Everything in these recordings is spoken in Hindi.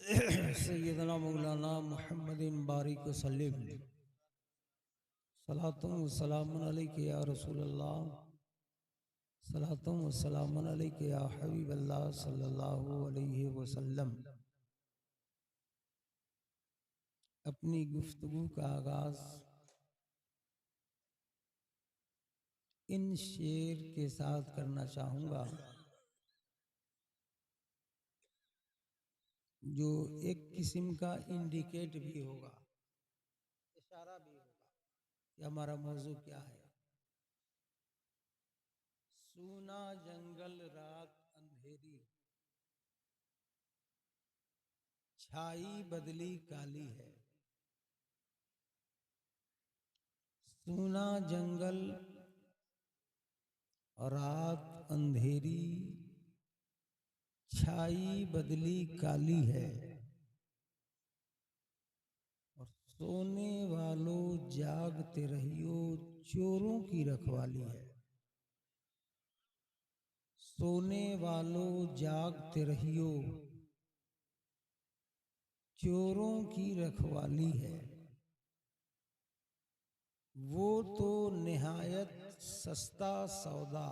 सैयदना मौलाना मुहम्मदिन बारिक सल्लिम सलातुम सलामुन अलैका या रसूलल्लाह सलातुम सलामुन अलैका या हबीबल्लाह सल्लल्लाहु अलैहि वसल्लम। अपनी गुफ्तगू का आगाज इन शेर के साथ करना चाहूँगा जो एक किस्म का इंडिकेट भी होगा, इशारा भी होगा कि हमारा मौजू क्या है। सूना जंगल रात अंधेरी, छाई बदली काली है। सूना जंगल रात अंधेरी, छाई बदली काली है। और सोने वालों जागते रहियो, चोरों की रखवाली है। सोने वालों जागते रहियो, चोरों की रखवाली है। वो तो निहायत सस्ता सौदा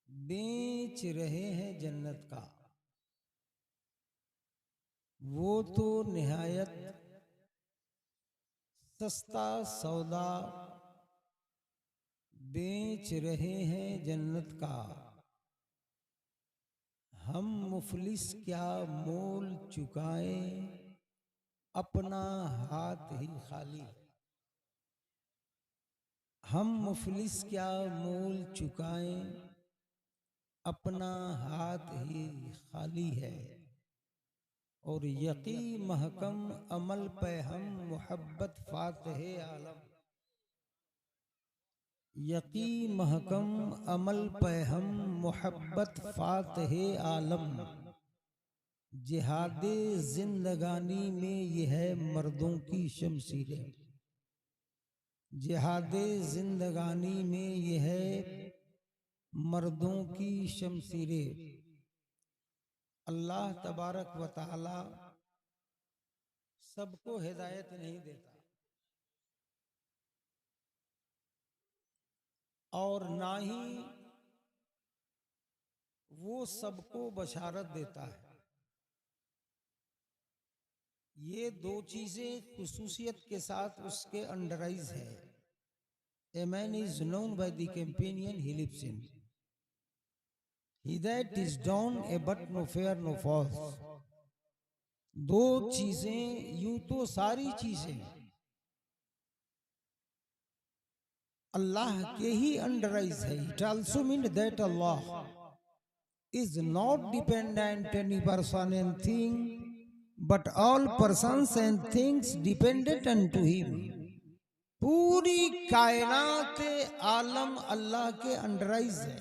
बेच रहे हैं जन्नत का। वो तो निहायत सस्ता सौदा बेच रहे हैं जन्नत का। हम मुफलिस क्या मोल चुकाएं, अपना हाथ ही खाली है। हम मुफलिस क्या मोल चुकाएं, अपना हाथ ही खाली है। और यकी महकम अमल पे हम मोहब्बत फातह आलम। यकी महकम अमल पे हम मोहब्बत फातह आलम। जिहादे जिंदगानी में यह है मर्दों की शमशीरें। जिहादे जिंदगानी में यह है मर्दों की शमशीरें। अल्लाह तबारक व तआला सबको हिदायत नहीं देता और ना ही वो सबको बशारत देता है। ये दो चीजें खुसूसियत के साथ उसके अंडराइज है। A man is known by the companion he lives in. हिदायत is dawn a but no fear no false. दो चीजें, यूं तो सारी चीजें अल्लाह के ही अंडराइज है। It also means that Allah is not dependent any person and thing, but all persons and things dependent unto him. पूरी कायनात आलम अल्लाह के अंडराइज है,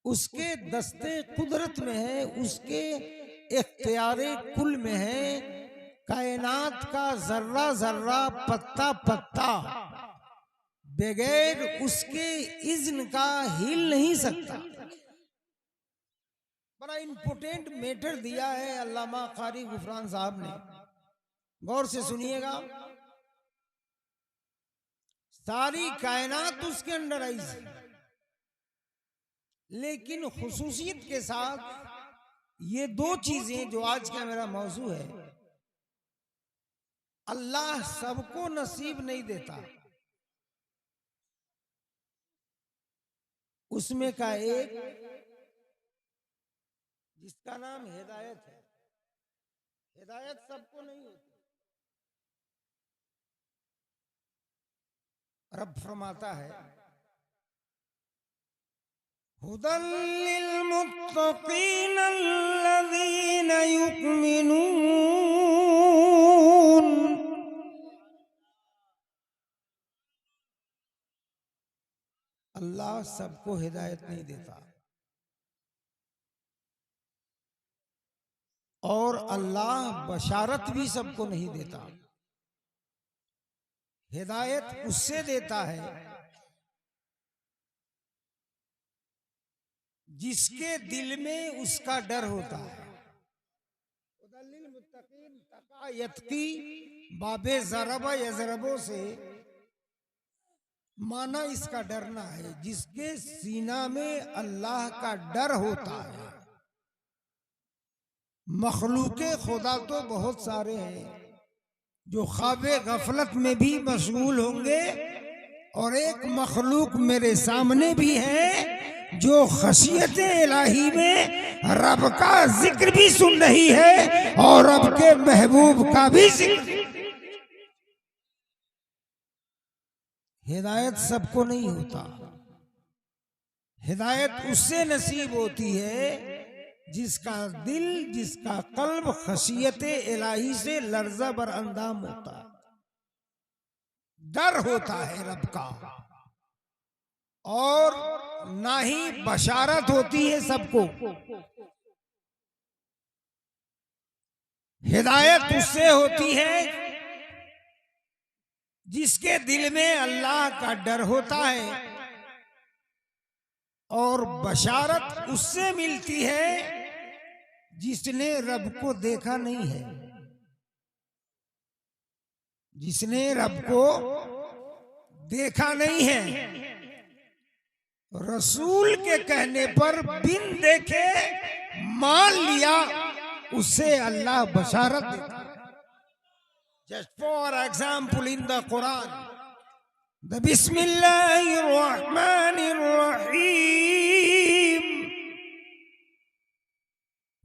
उसके दस्ते कुदरत में है, उसके इख्तियारे कुल में है। कायनात का जर्रा जर्रा पत्ता पत्ता बगैर उसके इज्न का हिल नहीं सकता। बड़ा इंपोर्टेंट मैटर दिया है अल्लामा कारी गुफरान साहब ने, गौर से सुनिएगा। सारी कायनात उसके अंडराइज है, लेकिन खुसूसियत के साथ ये दो चीजें जो आज का मेरा मौजू है, अल्लाह सबको नसीब नहीं देता। उसमें का एक जिसका नाम हिदायत है। हिदायत सबको नहीं होती। रब फरमाता है हुदल लिल मुत्तकीन अल्लज़ीना युमिनून। अल्लाह सबको हिदायत नहीं देता और अल्लाह बशारत भी सबको नहीं देता। हिदायत उससे देता है जिसके दिल में उसका डर होता है। तकायत की बाबे ज़रबा यज़रबो से माना इसका डरना है, जिसके सीना में अल्लाह का डर होता है। मखलूके खुदा तो बहुत सारे हैं जो ख्वाबे गफलत में भी मशगूल होंगे, और एक मखलूक मेरे सामने भी है जो खशियत इलाही में रब का जिक्र भी सुन रही है और रब के महबूब का भी जिक्र। हिदायत सबको नहीं होता, हिदायत उससे नसीब होती है जिसका दिल, जिसका कल्ब खशियत इलाही से लर्जा बर अंदाम होता है, डर होता है रब का, और ना ही बशारत होती है सबको। हिदायत उससे होती है जिसके दिल में अल्लाह का डर होता है, और बशारत उससे मिलती है जिसने रब को देखा नहीं है, जिसने रब को देखा नहीं है। रसूल के कहने पर बिन देखे मान लिया, उससे अल्लाह बशारत देता है। Just for example, in the Quran, the Bismillahir Rahmanir Rahim,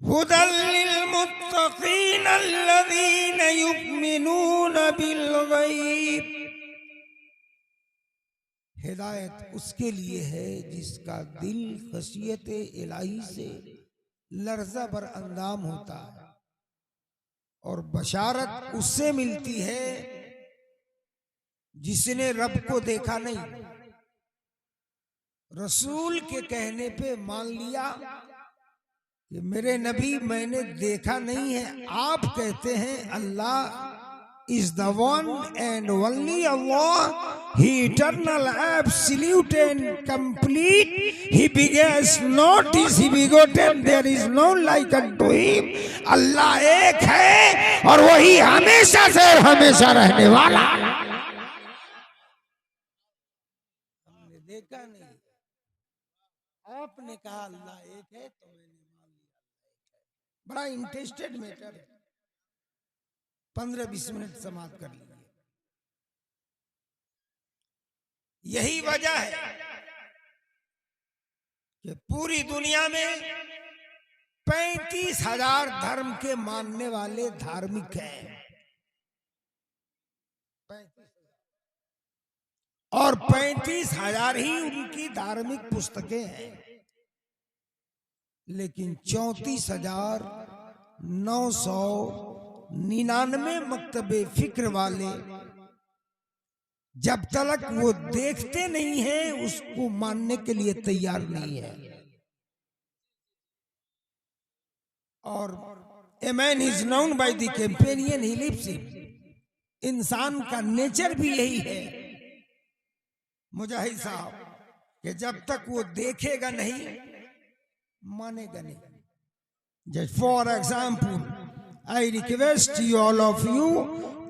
Hudan lil muttaqin alladhina yu'minuna bil ghaib। हिदायत उसके लिए है जिसका दिल खशियत इलाही से लर्जा बर अंदाम होता है, और बशारत उससे मिलती है जिसने रब को देखा नहीं। रसूल के कहने पे मान लिया कि मेरे नबी मैंने देखा नहीं है। आप कहते हैं अल्लाह is the one and only Allah, He eternal, absolute and complete. He begets not, is He begotten, there is no like unto Him। अल्लाह एक है और वही हमेशा से और हमेशा रहने वाला। हमने देखा नहीं, आपने कहा अल्लाह एक है तो मैंने मान लिया। बड़ा इंटरेस्टेड मैटर है, 15-20 मिनट समाप्त कर लीजिए। यही वजह है कि पूरी दुनिया में 35,000 धर्म के मानने वाले धार्मिक हैं, और 35,000 ही उनकी धार्मिक पुस्तकें हैं, लेकिन 34,999 मकतबे फिक्र वाले जब तक वो देखते नहीं है उसको मानने के लिए तैयार नहीं है। और a man is known by the companion he lives in. इंसान का नेचर भी यही है मुजाहिद साहब, कि जब तक वो देखेगा नहीं मानेगा नहीं। Just for example, I request you, all of you,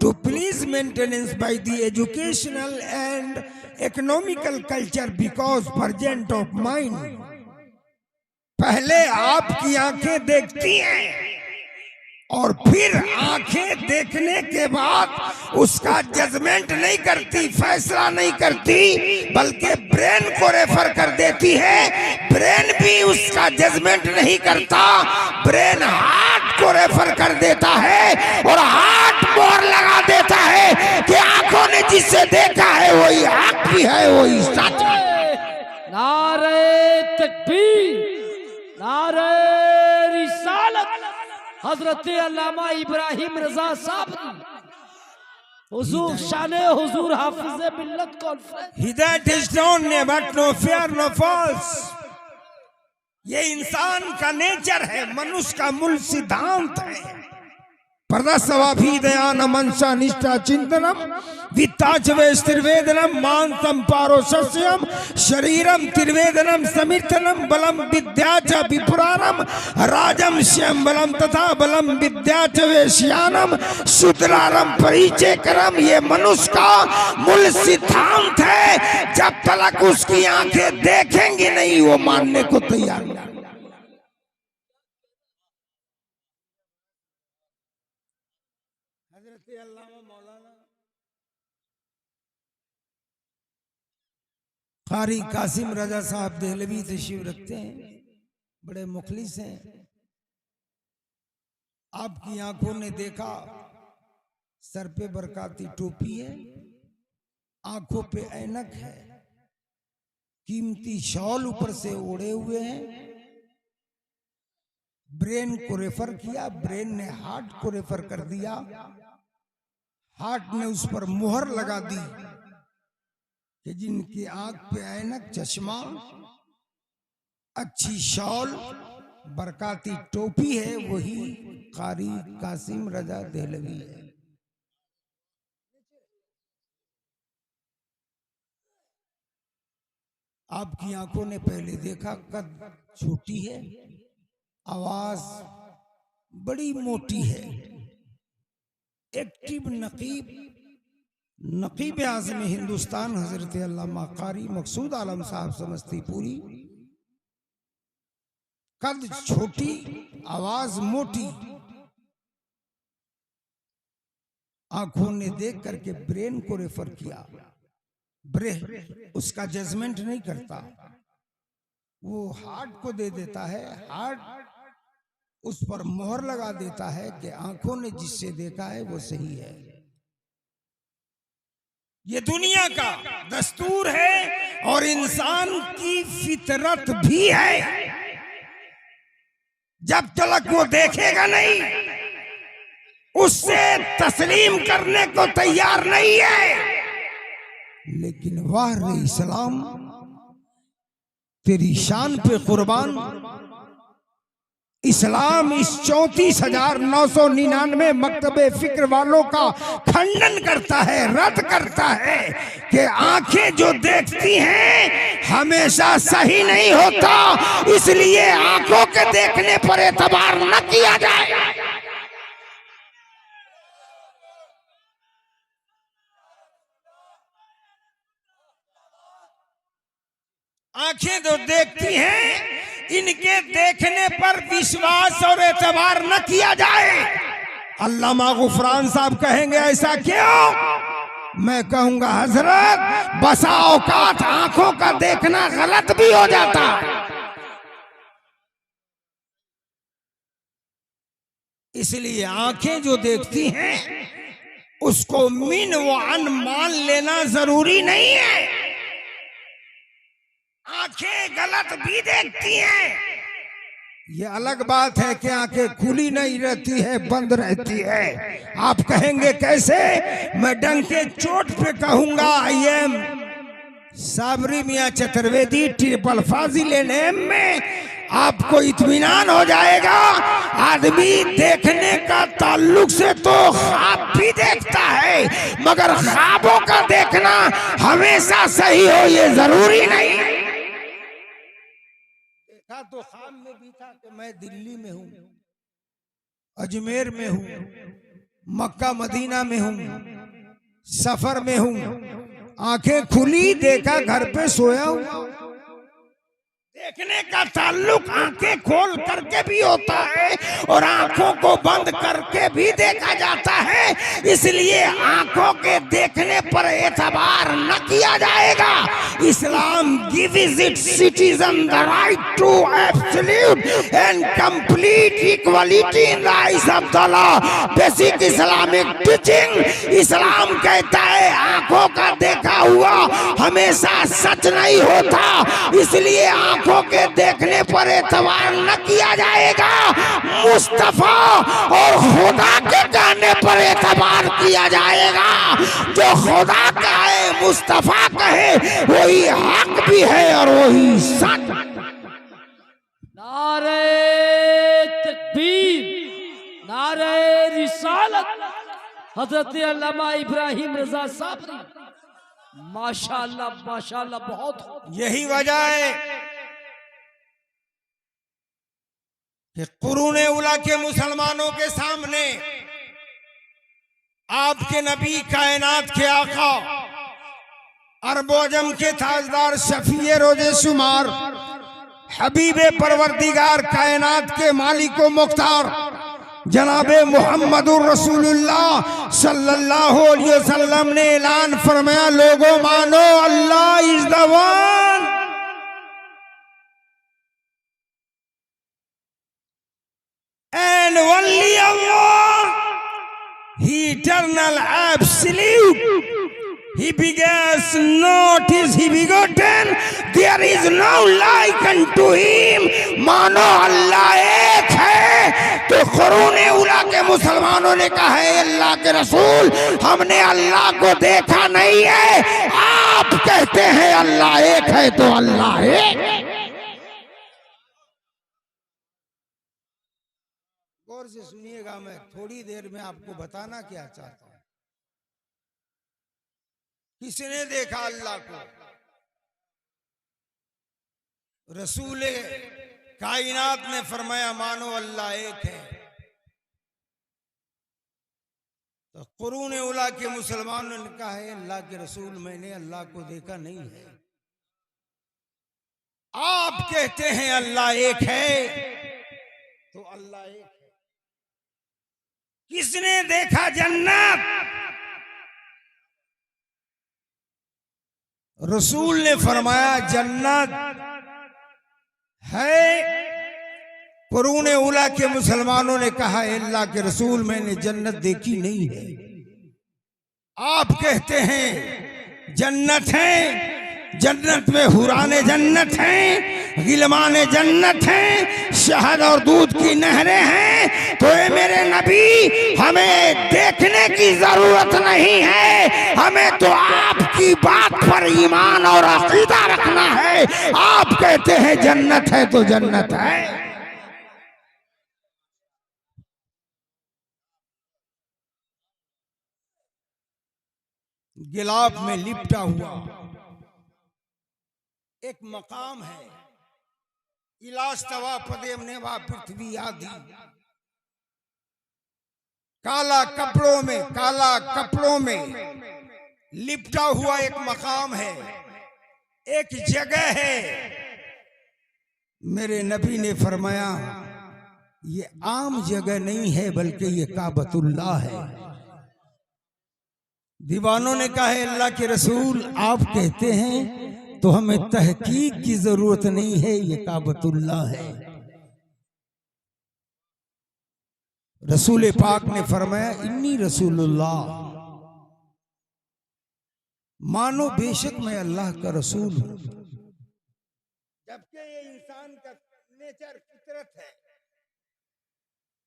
to please maintenance by the educational and economical culture because present of mind। पहले आपकी आंखें देखती हैं और फिर आंखें देखने के बाद उसका जजमेंट नहीं करती, फैसला नहीं करती, बल्कि ब्रेन को रेफर कर देती है। ब्रेन भी उसका जजमेंट नहीं करता, ब्रेन हार्ट को रेफर कर देता है और हार्ट मोहर लगा देता है कि आंखों ने जिससे देखा है वही हक भी है, वही सच है। नारे तकबीर, नारे रिसालत। हजरत अल्लामा इब्राहिम रजा साहब, हुजूर शाने हुजूर हाफिज़े मिल्लत कॉन्फ्रेंस। हिदायत is known but no fair no false. ये इंसान का नेचर है, मनुष्य का मूल सिद्धांत है। प्रदस्वाभिदयान मनसा निष्ठा चिंतनम वित्ताच वैस्तिर्वेदनम मांसम पारोशस्यम शरीरम तिर्वेदनम समीर्थनम बलम विद्याच विपुराणम राजम श्यम बलम तथा बलम विद्याच वैश्यानम शुद्रारम परिचय करम। ये मनुष्य का मूल सिद्धांत है। जब तक उसकी आंखें देखेंगी नहीं वो मानने को तैयार नहीं। कारी कासिम रजा साहब देहलवी तशरीफ रखते हैं, बड़े मुखलिस हैं। आपकी आंखों ने देखा सर पे बरकाती टोपी है, आंखों पे ऐनक है, कीमती शॉल ऊपर से ओढ़े हुए हैं। ब्रेन को रेफर किया, ब्रेन ने हार्ट को रेफर कर दिया, हार्ट ने उस पर मुहर लगा दी कि जिनकी आंख पे ऐनक, चश्मा, अच्छी शॉल, बरकाती टोपी है, वही कारी कासिम रजा देहलवी है। आपकी आंखों ने पहले देखा कद छोटी है, आवाज बड़ी मोटी है। एक्टिव नकीब आज़म हिंदुस्तान हजरत अल्लामा कारी मकसूद आलम साहब समस्तीपुरी, कद छोटी, आवाज मोटी। आंखों ने देख करके ब्रेन को रेफर किया। ब्रेन उसका जजमेंट नहीं करता, वो हार्ट को दे देता है, हार्ट उस पर मोहर लगा देता है कि आंखों ने जिससे देखा है वो सही है। ये दुनिया का दस्तूर है और इंसान की फितरत भी है। जब तक वो देखेगा नहीं उससे तस्लीम करने को तैयार नहीं है। लेकिन वाह रे इस्लाम, तेरी शान पे कुर्बान, इस्लाम इस 34,999 मकतबे फिक्र वालों का खंडन करता है, रद्द करता है कि आंखें जो देखती हैं हमेशा सही नहीं होता, इसलिए आंखों के देखने पर एतबार न किया जाए। आंखें जो देखती हैं इनके देखने पर विश्वास और एतबार न किया जाए। अल्लामा गुफरान साहब कहेंगे ऐसा क्यों? मैं कहूंगा हजरत, बसा औकात आंखों का देखना गलत भी हो जाता। इसलिए आंखें जो देखती हैं उसको मिन व अन मान लेना जरूरी नहीं है। आंखें गलत भी देखती हैं, ये अलग बात है कि आंखें खुली नहीं रहती है, बंद रहती है। आप कहेंगे कैसे? मैं डंके चोट पे कहूंगा आई एम साबरी मियां चतुर्वेदी ट्रिपल फाजिल एम में आपको इत्मीनान हो जाएगा। आदमी देखने का ताल्लुक से तो ख्वाब भी देखता है, मगर ख्वाबों का देखना हमेशा सही हो ये जरूरी नहीं है। देखा तो ख्वाब में भी था कि मैं दिल्ली में हूँ, अजमेर में हूँ, मक्का मदीना में हूँ, सफर में हूँ। आंखें खुली, देखा घर पे सोया हूँ। देखने का ताल्लुक आंखें खोल करके भी होता है और आंखों को बंद करके भी देखा जाता है। इसलिए आंखों के देखने पर एतबार न किया जाएगा। Islam gives its citizen the right to absolute and complete equality in the eyes of the law. Basic Islamic teaching, Islam कहता है आंखों का देखा हुआ हमेशा सच नहीं होता, इसलिए आंखों के देखने पर एतबार न किया जाएगा। मुस्तफा और खुदा के कहने पर एतबार किया जाएगा। जो खुदा कहे, मुस्तफा कहे, वही हक भी है और वही सच। नारे तकबीर, नारे रिसालत हजरत अल्लामा इब्राहिम रजा साबरी। माशाअल्लाह माशाअल्लाह, बहुत। यही वजह है कि कुरूने उला के मुसलमानों के सामने आपके नबी कायनात के आका अरबोजम के ताजदार शफीए रोजे शुमार हबीबे परवरदिगार कायनात के मालिक व मुख्तार जनाबे मुहम्मदुर रसूलुल्लाह सल्लल्लाहु अलैहि वसल्लम ने ऐलान फरमाया, लोगों मानो Allah is the one and only Allah, he eternal absolute, he begets not, is he begotten, there is no like unto him। मानो अल्लाह एक है। तो कुरूने उला के मुसलमानों ने कहा है अल्लाह के रसूल हमने अल्लाह को देखा नहीं है, आप कहते हैं अल्लाह एक है तो अल्लाह एक। गौर से सुनिएगा, मैं थोड़ी देर में आपको बताना क्या चाहता हूं। किसने देखा अल्लाह को? रसूल कायनात ने फरमाया मानो अल्लाह एक है। तो कुरूने उला के मुसलमानों ने कहा है अल्लाह के रसूल मैंने अल्लाह को देखा नहीं है, आप कहते हैं अल्लाह एक है तो अल्लाह एक है। किसने देखा जन्नत? रसूल ने फरमाया जन्नत है। कुरूने उला के मुसलमानों ने कहा अल्लाह के रसूल मैंने जन्नत देखी नहीं है, आप कहते हैं जन्नत है, जन्नत में हुराने जन्नत हैं, गिलमाने जन्नत हैं, शहद और दूध की नहरें हैं। तो ये मेरे नबी हमें देखने की जरूरत नहीं है, हमें तो आपकी बात पर ईमान और अकीदा रखना है। आप कहते हैं जन्नत है तो जन्नत है। गिलाफ में लिपटा हुआ एक मकाम है, इलास्तवा पदेम नेवा पृथ्वी आदि। काला कपड़ों में लिपटा हुआ एक मकाम है, एक जगह है। मेरे नबी ने फरमाया ये आम जगह नहीं है बल्कि ये काबतुल्लाह है। दीवानों ने कहा है अल्लाह के रसूल आप कहते हैं तो हमें तहकीक की जरूरत नहीं है, ये काबतुल्लाह है। रसूल पाक ने फरमाया इन्नी रसूलुल्लाह, मानो बेशक मैं अल्लाह का रसूल हूं। जबकि ये इंसान का नेचर फितरत है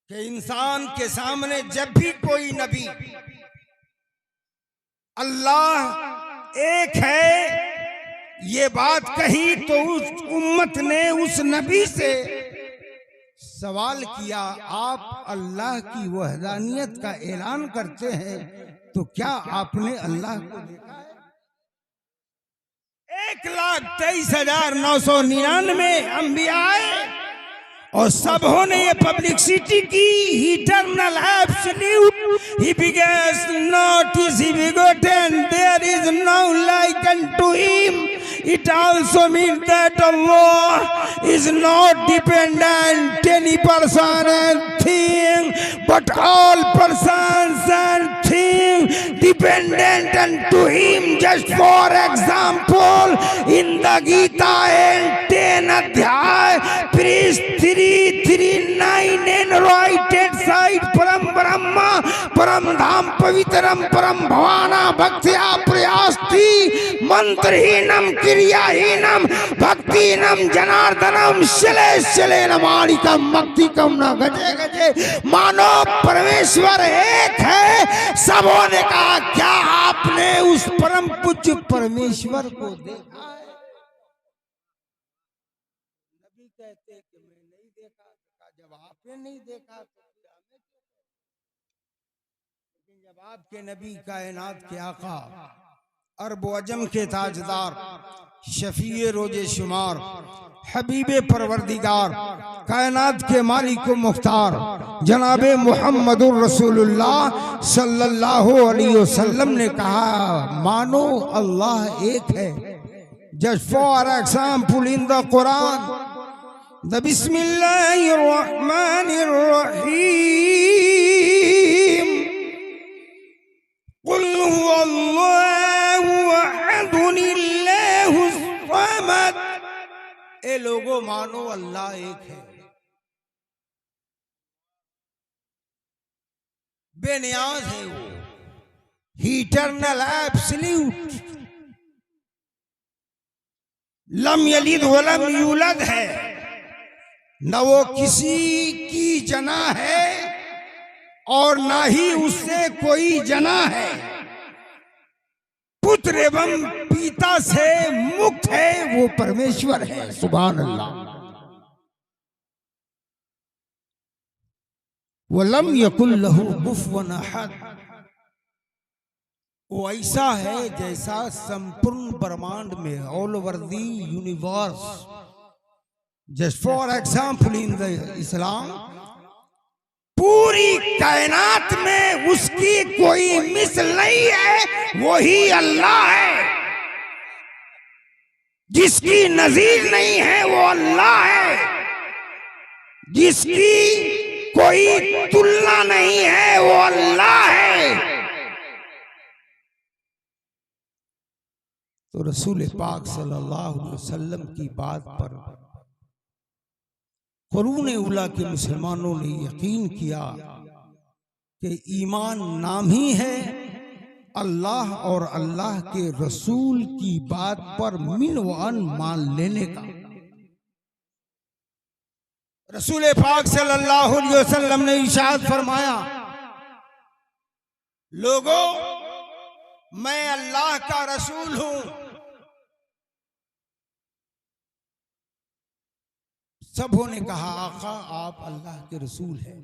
कि इंसान के सामने जब भी कोई नबी अल्लाह एक है ये बात कही तो उस उम्मत ने उस नबी से सवाल किया आप अल्लाह की वहदानियत का ऐलान करते हैं तो क्या आपने अल्लाह को देखा है? 1,23,999 अंबिया आए और सबों ने ये पब्लिसिटी की, eternal absolute, he begets not, is he begotten, there is no like unto him। It also means that Allah is not dependent any person and thing, but all persons and things dependent unto him। Just for example, in the Gita and 10 adhyay, Priest 339 and right side, Param Brahma, Param Dham Pavitram, Param Bhavana, Bhaktya Prayasti, Mantrahinam, Kriyahinam, Bhaktinam, Janardhanam, Shale Shale Namarikam, Bhaktikam na gaje gaje। मानो परमेश्वर एक है। सबों ने कहा क्या आपने उस परम पूज्य परमेश्वर को देखा है? नबी कहते कि मैं नहीं देखा। जब आपने नहीं देखा तो जब आपके नबी कायनात के आका अरब अजम के ताजदार शफीए रोजे शुमार हबीबे परवरदिगार कायनात के मालिक व मुख्तार जनाबे मुहम्मदुर रसूलुल्लाह सल्लल्लाहु अलैहि वसल्लम ने कहा, मानो अल्लाह एक है। Just for example in the Quran the बिस्मिल्लाहिर्रहमानिर्रहीम कुल हुवल्लाहु अहदुल्लाहुस समद। ए लोगो मानो अल्लाह एक है, बेनियाज है वो, ही इटर्नल एब्सोल्यूट, लम यलिद वलम यूलद है, न वो किसी की जना है और ना ही उससे कोई जना है, पुत्र एवं पिता से मुक्त है, वो परमेश्वर है। सुभान अल्लाह। वलम यकुल लहू कुफुवन अहद, वो ऐसा है जैसा संपूर्ण ब्रह्मांड में, all over the universe, just for example in the Islam, पूरी कायनात में उसकी कोई मिसल नहीं है, वही अल्लाह है। जिसकी नजीर नहीं है वो अल्लाह है, जिसकी कोई तुलना नहीं है वो अल्लाह है। तो रसूल पाक सल्लल्लाहु अलैहि वसल्लम की बात पर कुरून उला के मुसलमानों ने यकीन किया कि ईमान नाम ही है अल्लाह और अल्लाह के रसूल की बात पर मिन व अन मान लेने का। रसूल पाक सल्लल्लाहु अलैहि वसल्लम ने इरशाद फरमाया, लोगों मैं अल्लाह का रसूल हूं। सबों ने कहा, आका आप अल्लाह के रसूल हैं।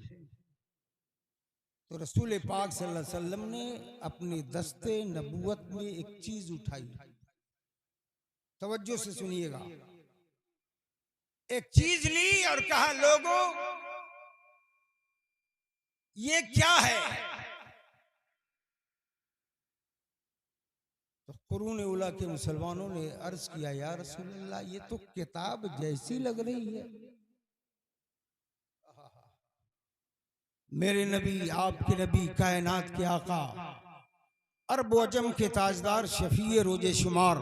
तो रसूल पाक सल्लल्लाहु अलैहि वसल्लम ने अपने दस्ते नबूवत में एक चीज उठाई, तवज्जो से सुनिएगा। एक चीज ली और कहा, लोगों ये क्या है? तो कुरून उला के मुसलमानों ने अर्ज किया, या रसूल अल्लाह ये तो किताब जैसी लग रही है। मेरे नबी, आपके नबी, कायनात के आका, अरब अजम के ताजदार, शफीए रोजे शुमार,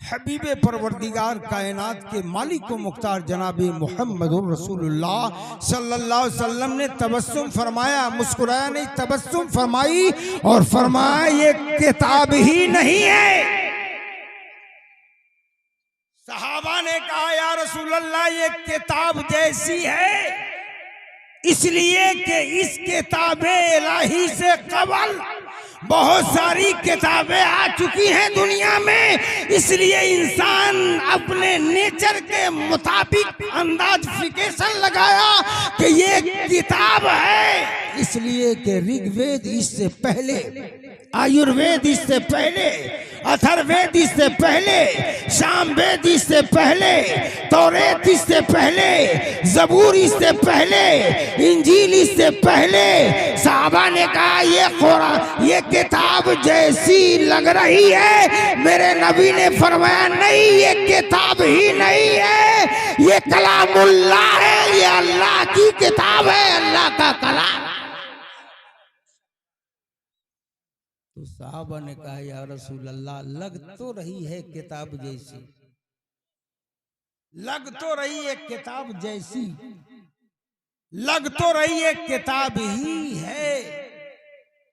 हबीबे परवरदिगार, कायनात के मालिक व मुख्तार जनाबे मुहम्मदुर रसूलुल्लाह सल्लल्लाहु अलैहि वसल्लम ने तबस्सुम फरमाया, मुस्कुराया नहीं, तबस्सुम फरमाई और फरमाया ये किताब ही नहीं है। सहाबा ने कहा, या रसूल अल्लाह ये किताब जैसी है, इसलिए कि इस किताबे इलाही से कबल बहुत सारी किताबें आ चुकी हैं दुनिया में, इसलिए इंसान अपने नेचर के मुताबिक अंदाजिफिकेशन लगाया कि ये किताब है, इसलिए कि ऋग्वेद इससे पहले, आयुर्वेद इससे पहले, अथर्ववेद इससे पहले, सामवेद इससे पहले, तौरेत इससे पहले, जबूर इससे पहले, इंजील इससे पहले। साहबा ने कहा ये कुरान, ये किताब जैसी लग रही है। मेरे नबी ने फरमाया नहीं, ये किताब ही नहीं है, ये कलामुल्लाह है, ये अल्लाह की किताब है, अल्लाह का कलाम। तो साहबा ने कहा, या रसूल अल्लाह लग तो रही है किताब जैसी, लग तो रही है किताब जैसी, लग तो रही है किताब ही है,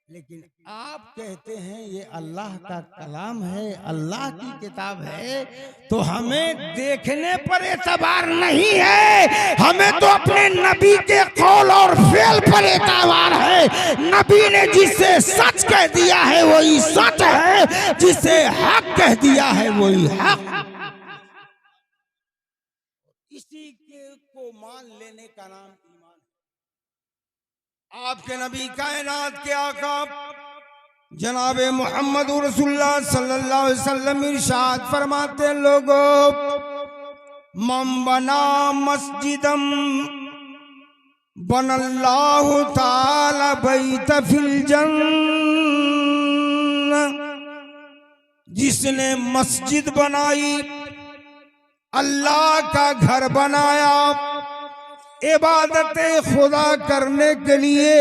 लेकिन आप कहते हैं ये अल्लाह का कलाम है, अल्लाह की किताब है, तो हमें देखने पर एतबार नहीं है, हमें तो अपने नबी के कौल और फेल पर एतबार है। नबी ने जिसे सच कह दिया है वही सच है, जिसे हक कह दिया है वही हक। इसी को मान लेने का नाम ईमान है। आपके नबी, कायनात के आका, जनाब मोहम्मद रसूलुल्लाह सल्लल्लाहु अलैहि वसल्लम इरशाद फरमाते, लोगों मन बना मस्जिदम बनल्लाहु ताला बैत फिल जन्नह, जिसने मस्जिद बनाई, अल्लाह का घर बनाया, इबादत खुदा करने के लिए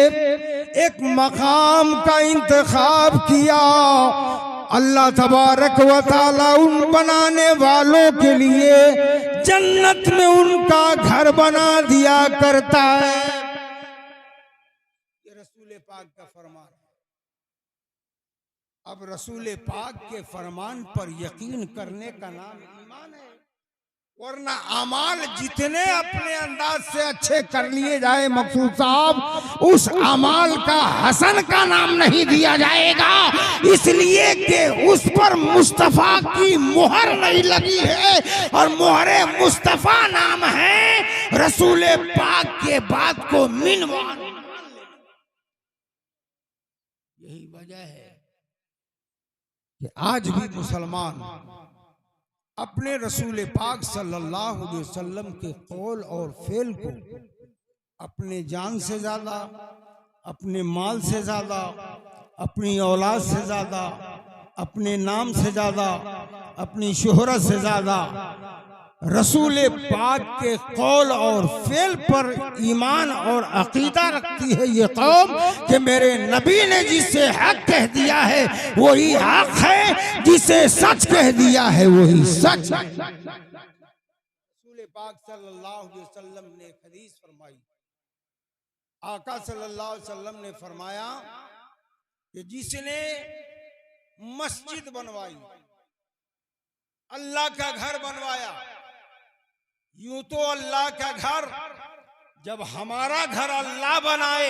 एक मकाम का इंतखाब किया, अल्लाह तबारक व तआला उन बनाने वालों के लिए जन्नत में उनका घर बना दिया करता है। ये रसूल पाक का फरमान है। अब रसूल पाक के फरमान पर यकीन करने का नाम ईमान है, वरना अमाल जितने अपने अंदाज से अच्छे कर लिए जाए मकसूद साहब, उस अमाल का हसन का नाम नहीं दिया जाएगा, इसलिए कि उस पर मुस्तफा की मुहर नहीं लगी है, और मुहरे मुस्तफा नाम है रसूल पाक के बात को मिनवान। यही वजह है कि आज भी मुसलमान अपने रसूल पाक सल्लल्लाहु अलैहि वसल्लम के कौल और फेल को अपने जान से ज़्यादा, अपने माल से ज़्यादा, अपनी औलाद से ज़्यादा, अपने नाम से ज़्यादा, अपनी शोहरत से ज़्यादा रसूल पाक के कौल और फेल पर ईमान और अकीदा रखती है ये कौम कि मेरे नबी ने जिसे हक कह दिया है वही हक है, जिसे सच कह दिया है वही सच। रसूल पाक सल्लल्लाहु अलैहि वसल्लम ने हदीस फरमाई, आका सल्लल्लाहु अलैहि वसल्लम ने फरमाया कि जिसने मस्जिद बनवाई, अल्लाह का घर बनवाया, यूं तो अल्लाह का घर, जब हमारा घर अल्लाह बनाए,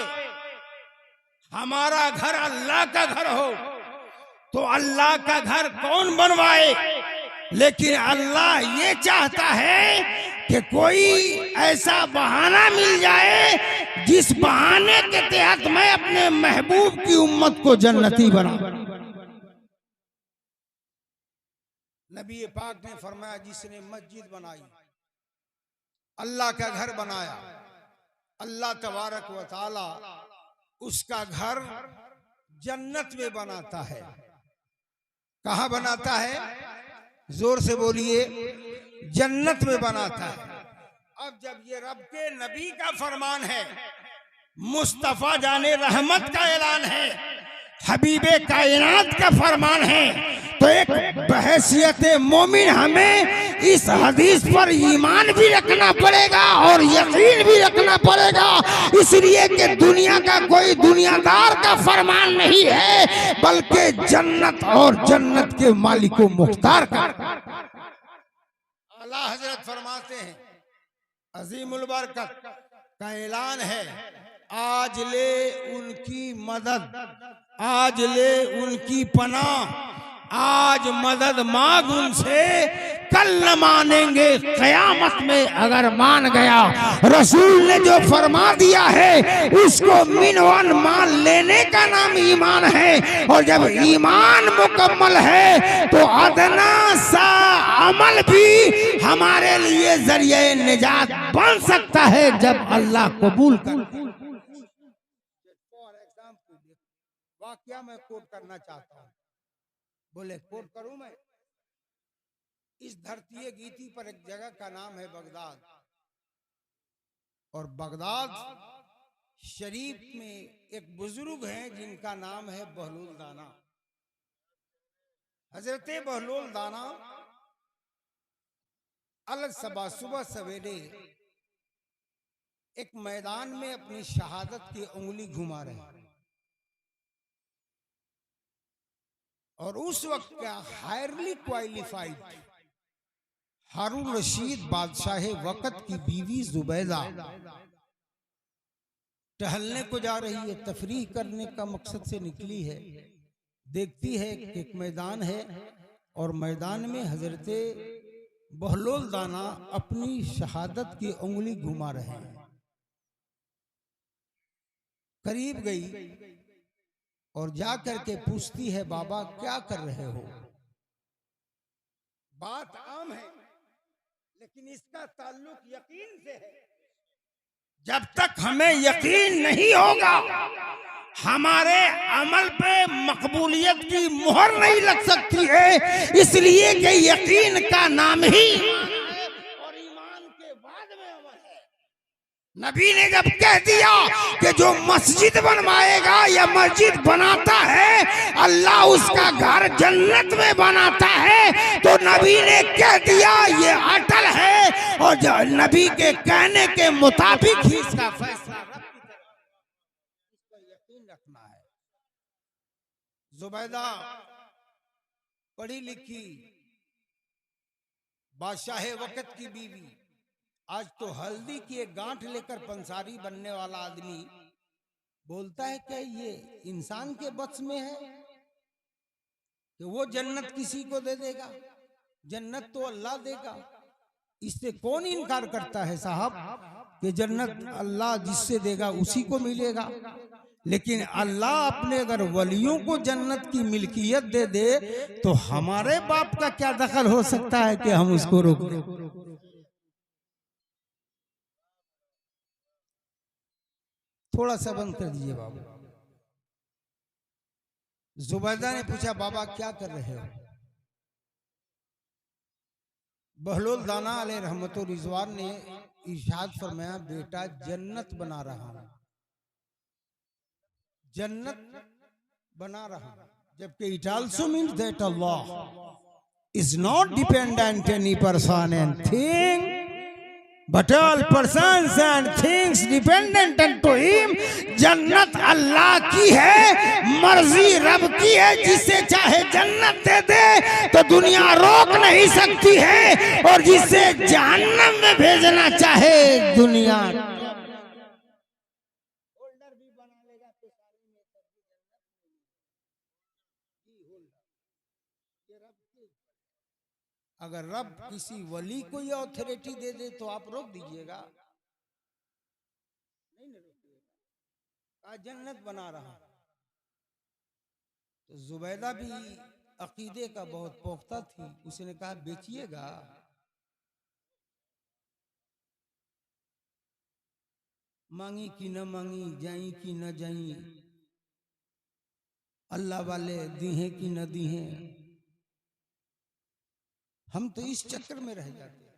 हमारा घर अल्लाह का घर हो तो अल्लाह का घर कौन बनवाए, लेकिन अल्लाह ये चाहता है कि कोई ऐसा बहाना मिल जाए जिस बहाने के तहत मैं अपने महबूब की उम्मत को जन्नती बना। नबी पाक ने फरमाया जिसने मस्जिद बनाई, अल्लाह का घर बनाया, अल्लाह तबारक व तआला उसका घर जन्नत में बनाता है। कहाँ बनाता है? जोर से बोलिए, जन्नत में बनाता है। अब जब ये रब के नबी का फरमान है, मुस्तफा जाने रहमत का ऐलान है, हबीबे कायनात का फरमान है, तो एक बहैसियत मोमिन हमें इस हदीस पर ईमान भी रखना पड़ेगा और यकीन भी रखना पड़ेगा, इसलिए कि दुनिया का कोई दुनियादार का फरमान नहीं है, बल्कि जन्नत और जन्नत के मालिक को मुख्तार का। अल्लाह हजरत फरमाते हैं, अजीमुल बरकत का ऐलान है, आज ले उनकी मदद, आज ले उनकी पनाह, आज मदद मांग उनसे, कल न मानेंगे कयामत में अगर मान गया। रसूल ने जो फरमा दिया है उसको मिनवन मान लेने का नाम ईमान है, और जब ईमान मुकम्मल है तो अदना सा अमल भी हमारे लिए जरिए निजात बन सकता है जब अल्लाह कबूल कर। फॉर एग्जाम्पल वाकया मैं कोट करना चाहता हूँ, बोले कोट करूं मैं? इस धरती गीती पर एक जगह का नाम है बगदाद, और बगदाद शरीफ में एक बुजुर्ग हैं जिनका नाम है बहलोल दाना। हजरत बहलोल दाना अलग सबा सुबह सवेरे एक मैदान में अपनी शहादत की उंगली घुमा रहे हैं, और उस वक्त का हायरली क्वालिफाइड हारून रशीद बादशाह वक्त की बीवी जुबैदा टहलने को जा रही है, तफरीह करने का मकसद से निकली है। देखती है कि एक मैदान है और मैदान में हजरत बहलोल दाना अपनी शहादत की उंगली घुमा रहे हैं। करीब गई और जा करके पूछती है बाबा क्या कर रहे हो। बात आम है लेकिन इसका ताल्लुक यकीन से है। जब तक हमें यकीन नहीं होगा हमारे अमल पे मकबूलियत की मुहर नहीं लग सकती है। इसलिए कि यकीन का नाम ही और ईमान के बाद में अमल है। नबी ने जब कह दिया कि जो मस्जिद बनवाएगा या मस्जिद बनाता है अल्लाह उसका घर जन्नत में बनाता है, तो नबी ने कह दिया ये अटल है और नबी के कहने के मुताबिक ही इसका फैसला यकीन रखना है। जुबैदा पढ़ी लिखी बादशाह वक्त की बीवी, आज तो हल्दी की एक गांठ लेकर पंसारी बनने वाला आदमी बोलता है कि ये इंसान के बस में है कि वो जन्नत किसी को दे देगा। जन्नत तो अल्लाह देगा। इससे कौन इनकार करता है साहब कि जन्नत अल्लाह जिससे देगा उसी को मिलेगा। लेकिन अल्लाह अपने अगर वलियों को जन्नत की मिल्कियत दे दे तो हमारे बाप का क्या दखल हो सकता है कि हम उसको रोक दें। थोड़ा सा बंद कर दीजिए बाबा। जुबैदा ने पूछा बाबा क्या कर रहे हो। बहलोल दाना अलैहि रहमतो रिजवान ने इरशाद फरमाया बेटा जन्नत बना रहा हूं, जन्नत बना रहा हूं। जबकि it also means that Allah is not dependent any person and thing but all persons and things dependent unto him। जन्नत अल्लाह की है, मर्जी रब की है। जिसे चाहे जन्नत दे दे तो दुनिया रोक नहीं सकती है, और जिसे जहन्नम में भेजना चाहे दुनिया अगर रब किसी वली को ये अथॉरिटी दे दे तो आप रोक दीजिएगा, नहीं रोकिएगा। जन्नत बना रहा। तो जुबैदा भी अकीदे का बहुत पुख्ता थी, उसने कहा बेचिएगा। मांगी कि न मांगी, जाई कि न जाई, अल्लाह वाले दीहे कि न दीहे, हम तो इस चक्कर में रह जाते हैं।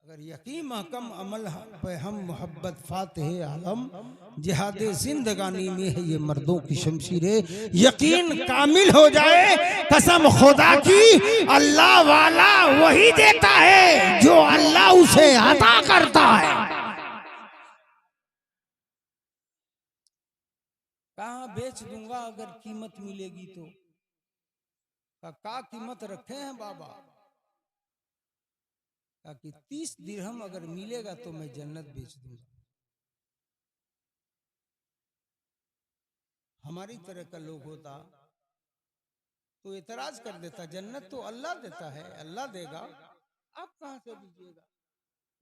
अगर यकीन महकम अमल पे हम मोहब्बत फातिह आलम जिहाद जिंदगानी में है ये मर्दों की शमशीरें, यकीन कामिल हो जाए कसम खुदा की अल्लाह वाला वही देता है जो अल्लाह उसे अता करता है। कहाँ बेच दूंगा अगर कीमत मिलेगी तो। का कीमत रखे हैं बाबा कि 30 दिरहम अगर मिलेगा तो मैं जन्नत बेच दूंगा। हमारी तरह का लोग होता तो एतराज कर देता, जन्नत तो अल्लाह देता है, अल्लाह देगा, आप कहां से दीजिएगा।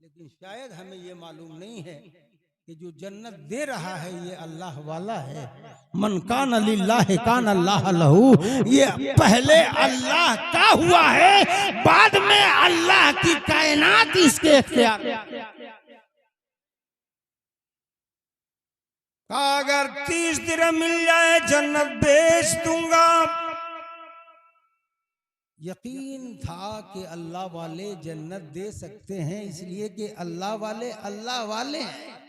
लेकिन शायद हमें ये मालूम नहीं है कि जो जन्नत दे रहा है ये अल्लाह वाला है। मन कान लिल्लाह कान अल्लाह लहू, ये पहले अल्लाह का हुआ है, बाद में अल्लाह की कायनात इसके इख्तियार। अगर 30 दिरहम मिल जाए जन्नत बेच दूंगा। यकीन था कि अल्लाह वाले जन्नत दे सकते हैं, इसलिए कि अल्लाह वाले हैं,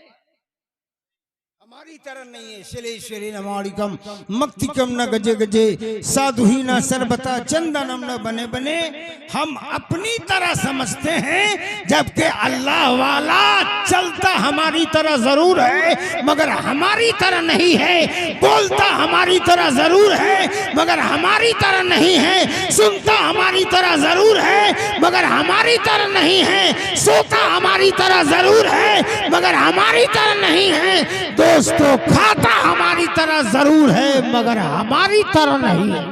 हमारी तरह नहीं है। शले शले नमारिकम मक्तिकम न गजे गजे साधु ही न सरबता चंदनम न बने बने, हम अपनी तरह समझते हैं, जबकि अल्लाह वाला चलता हमारी तरह जरूर है मगर हमारी तरह नहीं है, बोलता हमारी तरह जरूर है मगर हमारी तरह नहीं है, सुनता हमारी तरह जरूर है मगर हमारी तरह नहीं है, सोता हमारी तरह जरूर है मगर हमारी तरह नहीं है, दोस्तों खाता हमारी तरह जरूर है मगर हमारी तरह नहीं है।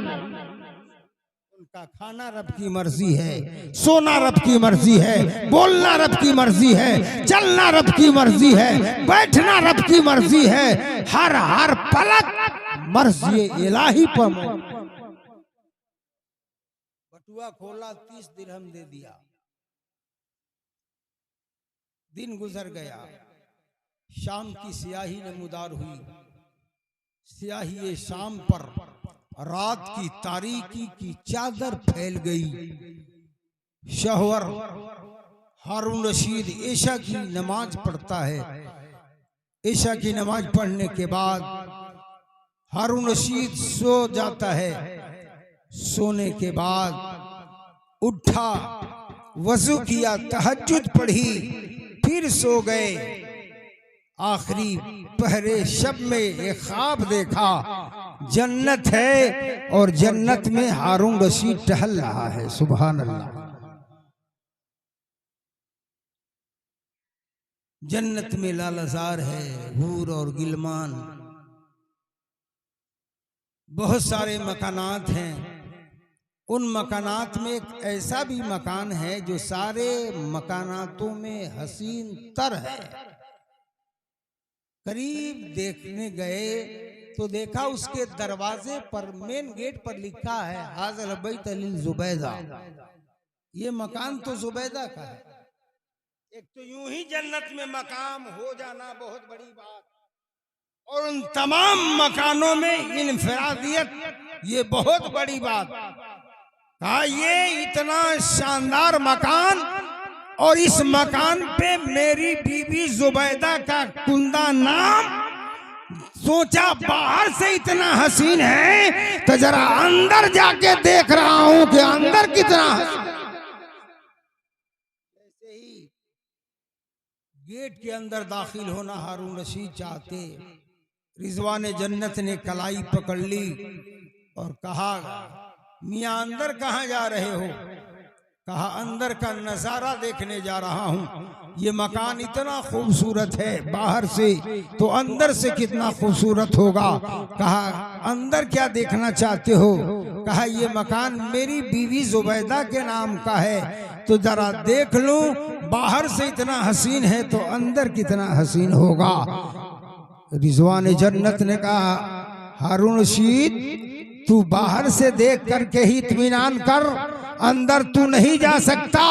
उनका खाना रब की मर्जी है, सोना रब की मर्जी है, बोलना रब की मर्जी है, चलना रब की मर्जी है, बैठना रब की मर्जी है, हर पलक मर्ज ये इलाही पर बटुआ खोला, 30 दिरहम दे दिया। दिन गुजर गया, शाम की स्याही नमूदार हुई। स्याही शाम पर रात की तारीकी की चादर फैल गई। शहवर हारून रशीद ईशा की नमाज पढ़ता है। ईशा की नमाज पढ़ने के बाद हारून रशीद सो जाता है। सोने के बाद उठा, वजू किया, तहज्जुद पढ़ी, फिर सो गए। आखिरी पहरे शब में एक ख्वाब देखा, जन्नत है और जन्नत में हारून रशीद टहल रहा है। सुभान अल्लाह। जन्नत में लालजार है, हूर और गिलमान, बहुत सारे मकानात हैं। उन मकानात में एक ऐसा भी मकान है जो सारे मकानातों में हसीन तर है। करीब देखने गए तो देखा उसके दरवाजे पर, मेन गेट पर लिखा है हाज़िल बैत लिल जुबैदा। ये मकान तो जुबैदा का है। एक तो यूं ही जन्नत में मकाम हो जाना बहुत बड़ी बात, और उन तमाम मकानों में इनफरादियत, ये बहुत बड़ी बात। कहा ये इतना शानदार मकान, और इस मकान पे मेरी बीबी जुबैदा का कुंदा नाम। सोचा बाहर से इतना हसीन है तो जरा अंदर जाके देख रहा हूं कि अंदर कितना हसीन। ऐसे ही गेट के अंदर दाखिल होना हारून रशीद चाहते, रिजवान जन्नत ने कलाई पकड़ ली और कहा, मियां अंदर कहां जा रहे हो? कहा अंदर का नजारा देखने जा रहा हूं। ये मकान इतना खूबसूरत है बाहर से, तो अंदर से कितना खूबसूरत होगा। कहा अंदर क्या देखना चाहते हो? कहा ये मकान मेरी बीवी जुबैदा के नाम का है, तो जरा देख लूं, बाहर से इतना हसीन है तो अंदर कितना हसीन होगा। रिजवान जन्नत ने कहा हारून रशीद तू बाहर से देख करके ही इत्मीनान कर, अंदर तू नहीं जा सकता।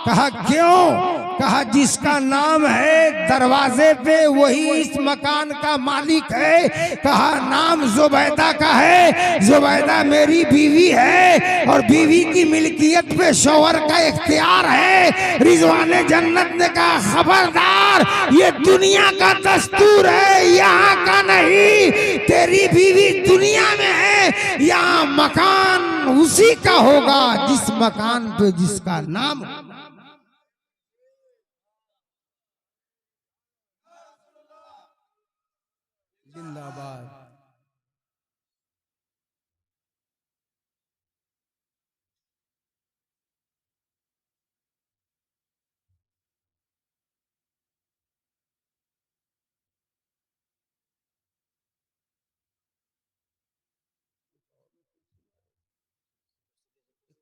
कहा क्यों? कहा जिसका नाम है दरवाजे पे वही इस मकान का मालिक है। कहा नाम जुबैदा का है, जुबैदा मेरी बीवी है और बीवी की मिल्कियत पे शौहर का इख्तियार है। रिजवान जन्नत ने कहा खबरदार, ये दुनिया का दस्तूर है, यहाँ का नहीं। तेरी बीवी दुनिया में है, यहाँ मकान उसी का होगा जिस मकान पे जिसका नाम। जिंदाबाद।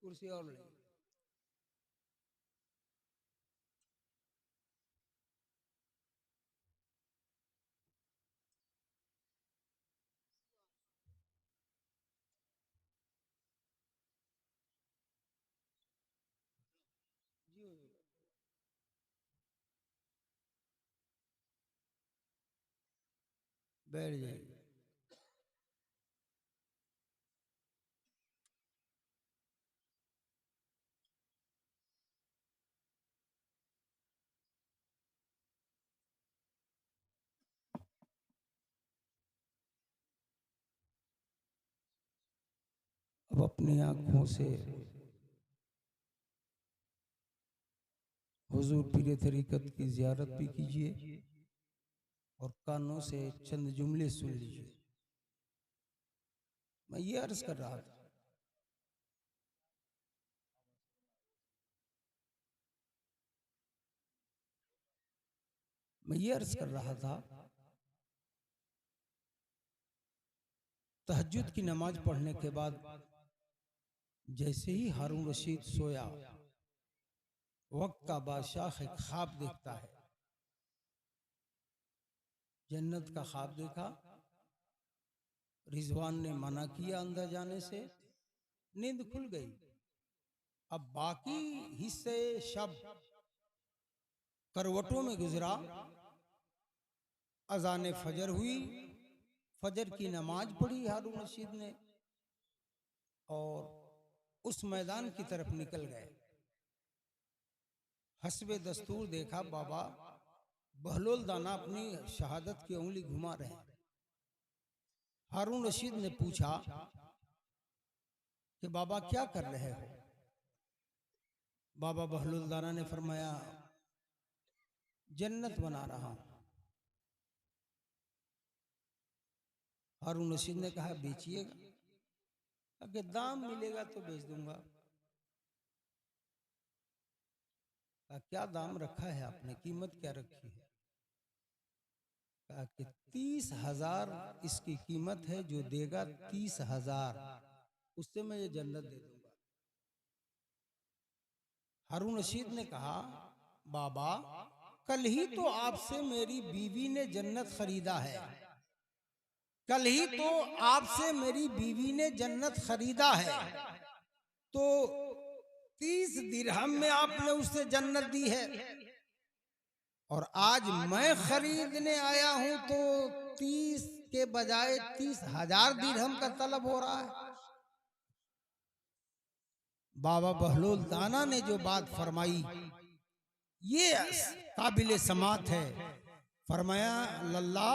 कुर्सी और ले। बैठ जाइए। अब अपनी आंखों से हुजूर पीर तरीकत की जियारत भी कीजिए और कानों से चंद जुमले सुन लीजिए। मैं ये अर्ज कर रहा था, तहज्जुद की नमाज पढ़ने के बाद जैसे ही हारून रशीद सोया, वक्त का बादशाह एक ख्वाब देखता है। जन्नत का ख्वाब देखा, रिजवान ने मना किया अंदर जाने से, नींद खुल गई। अब बाकी हिस्से शब करवटों में गुजरा। अजान फजर हुई, फजर की नमाज पढ़ी हारून रशीद ने और उस मैदान की तरफ निकल गए। हस्बे दस्तूर देखा बाबा बहलोल दाना अपनी शहादत की उंगली घुमा रहे हैं। हारून रशीद ने पूछा कि बाबा क्या कर रहे हो? बाबा बहलोल दाना ने फरमाया जन्नत बना रहा हूं। हारून रशीद ने कहा बेचिएगा? अगर दाम मिलेगा तो बेच दूंगा। क्या दाम रखा है आपने, कीमत क्या रखी है? कहा कि 30,000 इसकी कीमत है, जो देगा 30,000 उससे मैं ये जन्नत दे दूंगा। हारून रशीद ने कहा बाबा कल ही तो आपसे मेरी बीवी ने जन्नत खरीदा है, कल ही तो आपसे मेरी बीवी ने जन्नत खरीदा है, तो 30 दिरहम में आपने उससे जन्नत दी है, और आज मैं खरीदने आया हूं तो 30 के बजाय 30,000 दिरहम का तलब हो रहा है। बाबा बहलोल दाना ने जो बात फरमाई ये काबिले समात है। फरमाया लल्ला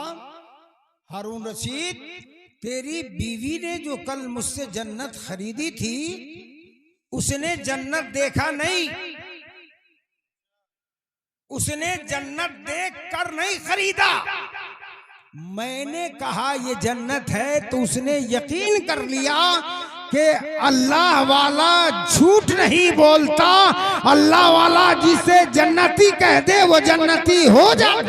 हारून रशीद, तेरी बीवी ने जो कल मुझसे जन्नत खरीदी थी उसने जन्नत देखा नहीं, उसने जन्नत देख कर नहीं खरीदा। मैंने कहा ये जन्नत है तो उसने यकीन कर लिया कि अल्लाह वाला झूठ नहीं बोलता, अल्लाह वाला जिसे जन्नती कह दे वो जन्नती हो जाए।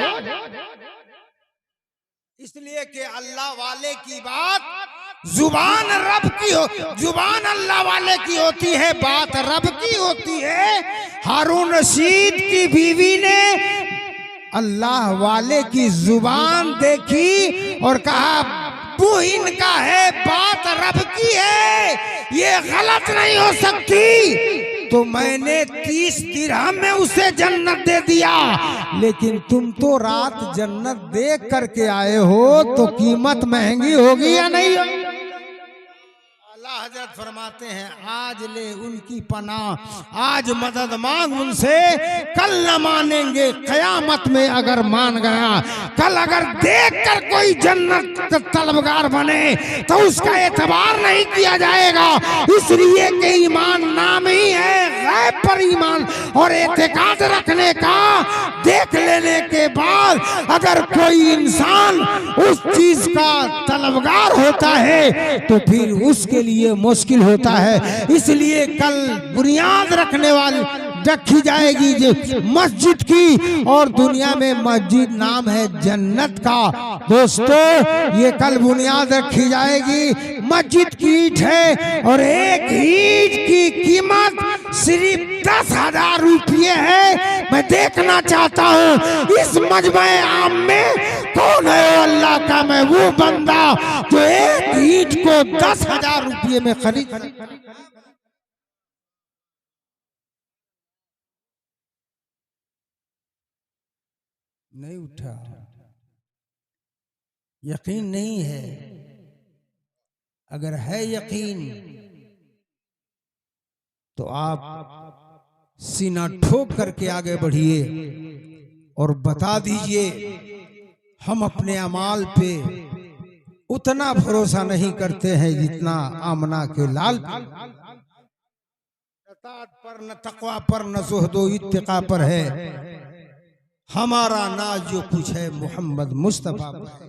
इसलिए कि अल्लाह वाले की बात जुबान रब की हो, जुबान अल्लाह वाले की होती है, बात रब की होती है। हारून रशीद की बीवी ने अल्लाह वाले की जुबान देखी और कहा वो इनका है, बात रब की है, ये गलत नहीं हो सकती। तो मैंने 30 दिरहम में उसे जन्नत दे दिया, लेकिन तुम तो रात जन्नत देख करके आए हो तो कीमत महंगी होगी या नहीं? अल्लाह हजरत फरमाते हैं आज ले उनकी पनाह, आज मदद मांग उनसे, कल न मानेंगे कयामत में अगर मान गया। कल अगर देखकर कोई जन्नत का तलबगार बने तो उसका एतबार नहीं किया जाएगा, इसलिए कि ईमान नाम ही है गैब पर ईमान और एतकाद रखने का। देख लेने के बाद अगर कोई इंसान उस चीज का तलबगार होता है तो फिर उसके लिए मुश्किल होता है। इसलिए कल बुनियाद रखने वाली रखी जाएगी जो मस्जिद की, और दुनिया में मस्जिद नाम है जन्नत का। दोस्तों ये कल बुनियाद रखी जाएगी, मस्जिद की ईंट है और एक ईंट की कीमत सिर्फ 10,000 रुपये है। मैं देखना चाहता हूँ इस मजमे आम में कौन है अल्लाह का महबूब बंदा जो एक ईंट को 10,000 रुपये में खरीद। नहीं उठा, यकीन नहीं है। अगर है यकीन तो आप सीना ठोक करके आगे बढ़िए और बता दीजिए हम अपने अमाल पे उतना भरोसा नहीं करते हैं जितना आमना के लाल पर, न तकवा पर, न ज़ुहदो इत्तिका पर है। हमारा नाज जो कुछ है मोहम्मद मुस्तफा पर है।